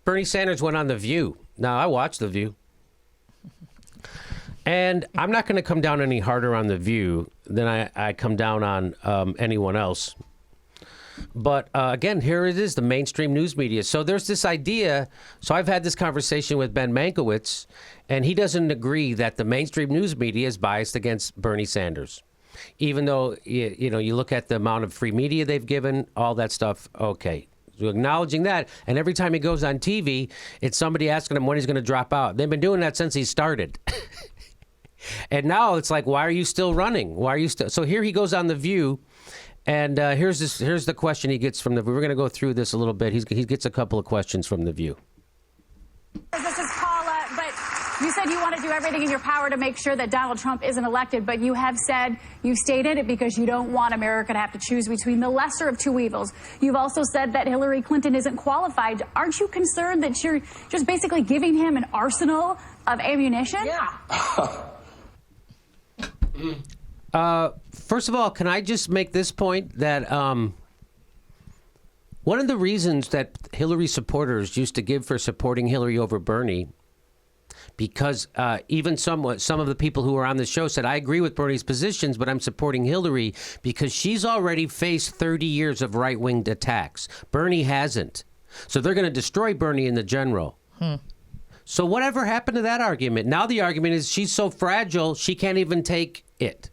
Bernie Sanders went on The View. Now, I watched The View. And I'm not going to come down any harder on The View than I come down on anyone else. But again, here it is, the mainstream news media. So there's this idea. So I've had this conversation with Ben Mankiewicz, and he doesn't agree that the mainstream news media is biased against Bernie Sanders. Even though, you look at the amount of free media they've given, all that stuff, okay. So acknowledging that, and every time he goes on TV, it's somebody asking him when he's going to drop out. They've been doing that since he started. And now it's like, why are you still running? Why are you still? So here he goes on The View, and here's the question he gets from The View. We're going to go through this a little bit. He gets a couple of questions from The View. This is Paula, but you said you want to do everything in your power to make sure that Donald Trump isn't elected, but you have said, you stated it because you don't want America to have to choose between the lesser of two evils. You've also said that Hillary Clinton isn't qualified. Aren't you concerned that you're just basically giving him an arsenal of ammunition? Yeah. First of all, can I just make this point that one of the reasons that Hillary supporters used to give for supporting Hillary over Bernie, because even some of the people who were on the show said, I agree with Bernie's positions, but I'm supporting Hillary because she's already faced 30 years of right-winged attacks. Bernie hasn't. So they're going to destroy Bernie in the general. So whatever happened to that argument? Now the argument is she's so fragile, she can't even take it.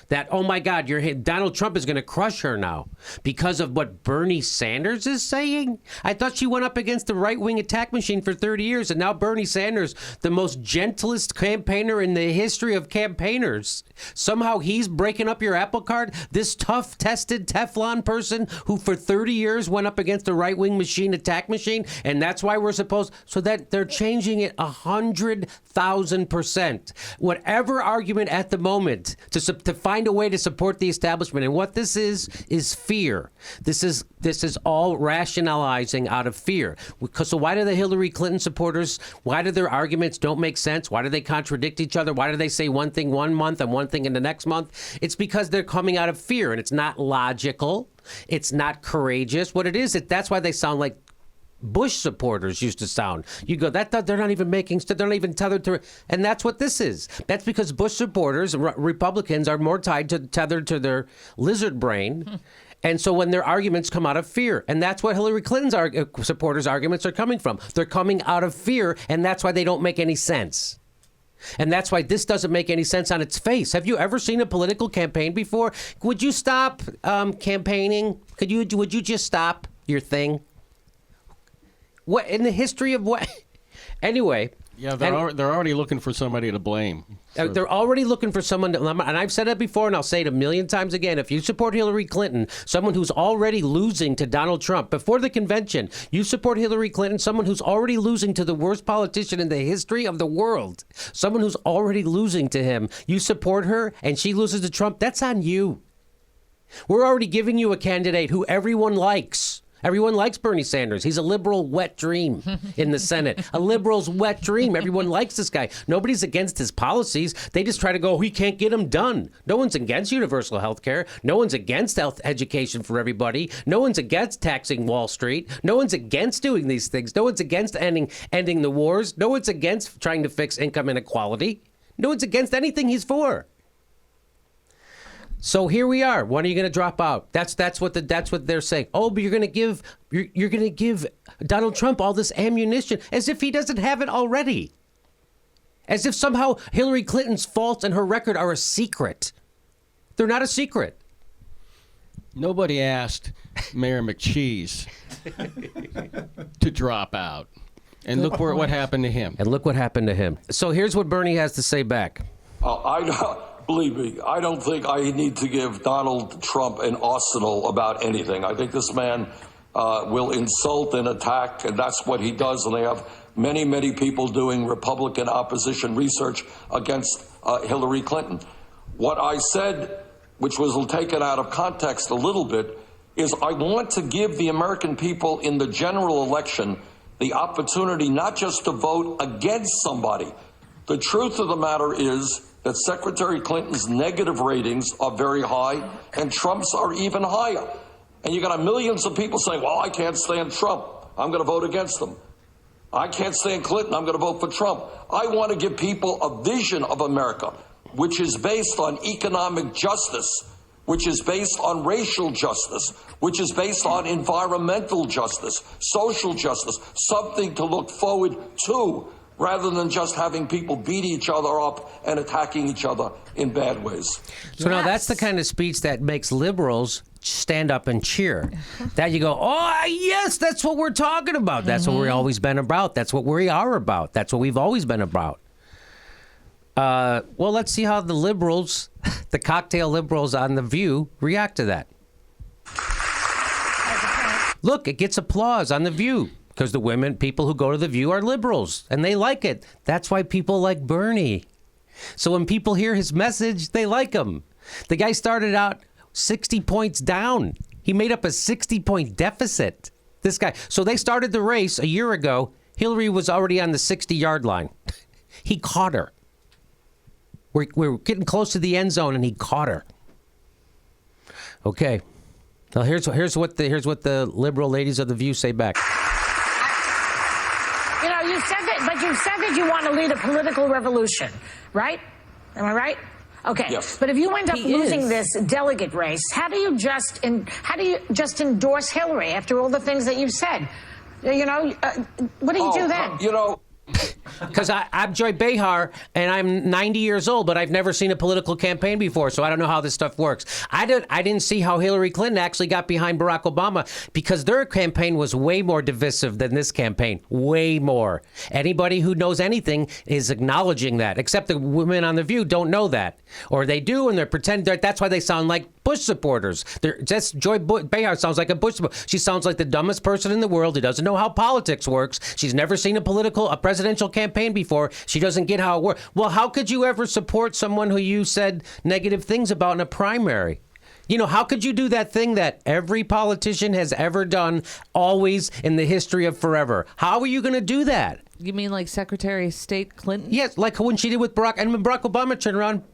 That, oh my God, Donald Trump is going to crush her now because of what Bernie Sanders is saying? I thought she went up against the right-wing attack machine for 30 years, and now Bernie Sanders, the most gentlest campaigner in the history of campaigners, somehow he's breaking up your apple cart? This tough, tested Teflon person who for 30 years went up against the right-wing attack machine, and that's why we're supposed... So that they're changing it 100,000%. Whatever argument at the moment to find a way to support the establishment. And what this is fear. This is all rationalizing out of fear. So why do the Hillary Clinton supporters, why do their arguments don't make sense? Why do they contradict each other? Why do they say one thing one month and one thing in the next month? It's because they're coming out of fear, and it's not logical. It's not courageous. What it is, that's why they sound like Bush supporters used to sound. You go, they're not even they're not even tethered to, and that's what this is. That's because Bush supporters, Republicans, are more tethered to their lizard brain. And so when their arguments come out of fear, and that's what Hillary Clinton's supporters' arguments are coming from. They're coming out of fear, and that's why they don't make any sense. And that's why this doesn't make any sense on its face. Have you ever seen a political campaign before? Would you stop campaigning? Would you just stop your thing? What in the history of what? Anyway. Yeah, they're already looking for somebody to blame. So. They're already looking for someone to, and I've said it before, and I'll say it a million times again. If you support Hillary Clinton, someone who's already losing to Donald Trump before the convention, you support Hillary Clinton, someone who's already losing to the worst politician in the history of the world, someone who's already losing to him. You support her, and she loses to Trump. That's on you. We're already giving you a candidate who everyone likes. Everyone likes Bernie Sanders. He's a liberal wet dream in the Senate. A liberal's wet dream. Everyone likes this guy. Nobody's against his policies. They just try to go, we can't get them done. No one's against universal health care. No one's against health education for everybody. No one's against taxing Wall Street. No one's against doing these things. No one's against ending the wars. No one's against trying to fix income inequality. No one's against anything he's for. So here we are. When are you going to drop out? That's what they're saying. Oh, but you're going to give Donald Trump all this ammunition as if he doesn't have it already. As if somehow Hillary Clinton's faults and her record are a secret. They're not a secret. Nobody asked Mayor McCheese to drop out. And look what happened to him. So here's what Bernie has to say back. Believe me, I don't think I need to give Donald Trump an arsenal about anything. I think this man will insult and attack, and that's what he does. And they have many, many people doing Republican opposition research against Hillary Clinton. What I said, which was taken out of context a little bit, is I want to give the American people in the general election the opportunity not just to vote against somebody. The truth of the matter is that Secretary Clinton's negative ratings are very high and Trump's are even higher. And you got millions of people saying, well, I can't stand Trump. I'm going to vote against him. I can't stand Clinton. I'm going to vote for Trump. I want to give people a vision of America, which is based on economic justice, which is based on racial justice, which is based on environmental justice, social justice, something to look forward to, rather than just having people beat each other up and attacking each other in bad ways. So now that's the kind of speech that makes liberals stand up and cheer. That you go, oh, yes, that's what we're talking about. That's what we've always been about. That's what we are about. That's what we've always been about. Well, let's see how the liberals, the cocktail liberals on The View, react to that. Look, it gets applause on The View. Because the people who go to The View are liberals, and they like it. That's why people like Bernie. So when people hear his message, they like him. The guy started out 60 points down. He made up a 60-point deficit. This guy. So they started the race a year ago. Hillary was already on the 60-yard line. He caught her. We're getting close to the end zone, and he caught her. Okay. Now here's what the liberal ladies of The View say back. You said that you want to lead a political revolution, right? Am I right? Okay. Yes. But if you end up losing this delegate race, how do you just endorse Hillary after all the things that you've said? What do you do then? Because I'm Joy Behar, and I'm 90 years old, but I've never seen a political campaign before, so I don't know how this stuff works. I didn't see how Hillary Clinton actually got behind Barack Obama, because their campaign was way more divisive than this campaign. Way more. Anybody who knows anything is acknowledging that, except the women on The View don't know that. Or they do, and they're pretending. That's why they sound like Bush supporters. Joy Behar sounds like a Bush supporter. She sounds like the dumbest person in the world who doesn't know how politics works. She's never seen a presidential campaign before. She doesn't get how it works. Well, how could you ever support someone who you said negative things about in a primary? How could you do that thing that every politician has ever done, always in the history of forever? How are you going to do that? You mean like Secretary of State Clinton? Yes, like when she did with Barack, and when Barack Obama turned around,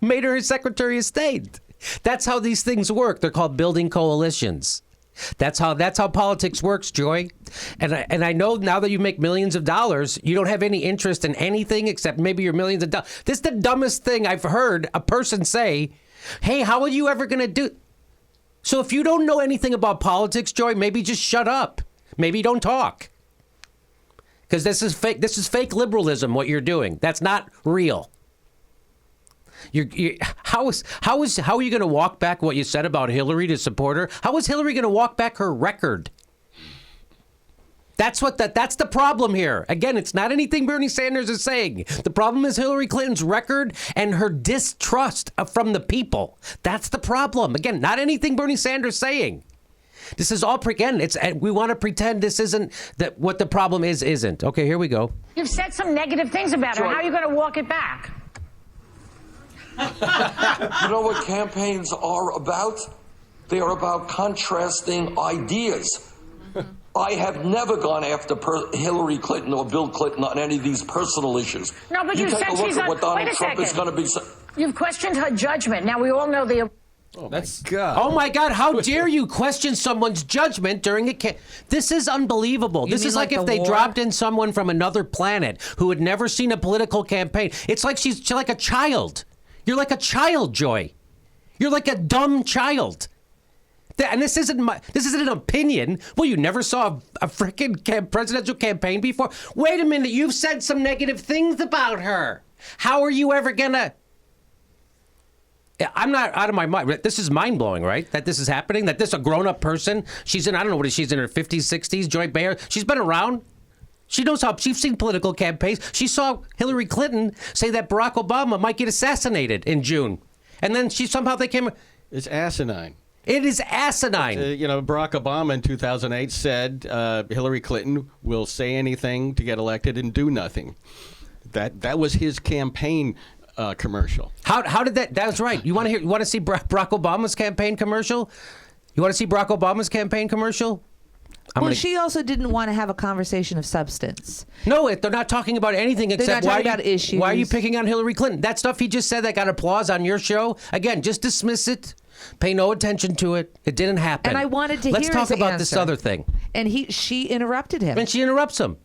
made her his Secretary of State. That's how these things work. They're called building coalitions. That's how politics works, Joy. And I know now that you make millions of dollars, you don't have any interest in anything except maybe your millions of dollars. This is the dumbest thing I've heard a person say. Hey, how are you ever going to do? So if you don't know anything about politics, Joy, maybe just shut up. Maybe don't talk. Because this is fake. This is fake liberalism, what you're doing. That's not real. How are you going to walk back what you said about Hillary to support her? How is Hillary going to walk back her record? That's the problem here. Again, it's not anything Bernie Sanders is saying. The problem is Hillary Clinton's record and her distrust from the people. That's the problem. Again, not anything Bernie Sanders is saying. This is all we want to pretend this isn't that what the problem isn't. Okay, here we go. You've said some negative things about her. How are you going to walk it back? You know what campaigns are about? They are about contrasting ideas. I have never gone after Hillary Clinton or Bill Clinton on any of these personal issues. No, but you take said a look she's at what Donald Trump is going to be. You've questioned her judgment. Now we all know the. Oh my God! How dare you question someone's judgment during a This is unbelievable. This is like if they dropped in someone from another planet who had never seen a political campaign. It's like she's like a child. You're like a child, Joy. You're like a dumb child. And this isn't an opinion. Well, you never saw a freaking presidential campaign before. Wait a minute. You've said some negative things about her. How are you ever gonna? I'm not out of my mind. This is mind blowing, right? That this is happening. That this a grown up person. She's in. I don't know what she's in her 50s, 60s. Joy Behar. She's been around. She knows how. She's seen political campaigns. She saw Hillary Clinton say that Barack Obama might get assassinated in June, and then they came. It's asinine. It is asinine. Barack Obama in 2008 said Hillary Clinton will say anything to get elected and do nothing. That was his campaign commercial. How did that? That's right. You want to see Barack Obama's campaign commercial? You want to see Barack Obama's campaign commercial? She also didn't want to have a conversation of substance. No, they're not talking about anything except issues. Why are you picking on Hillary Clinton? That stuff he just said that got applause on your show. Again, just dismiss it. Pay no attention to it. It didn't happen. And I wanted to Let's hear talk his about answer. this other thing. And she interrupted him. And she interrupts him.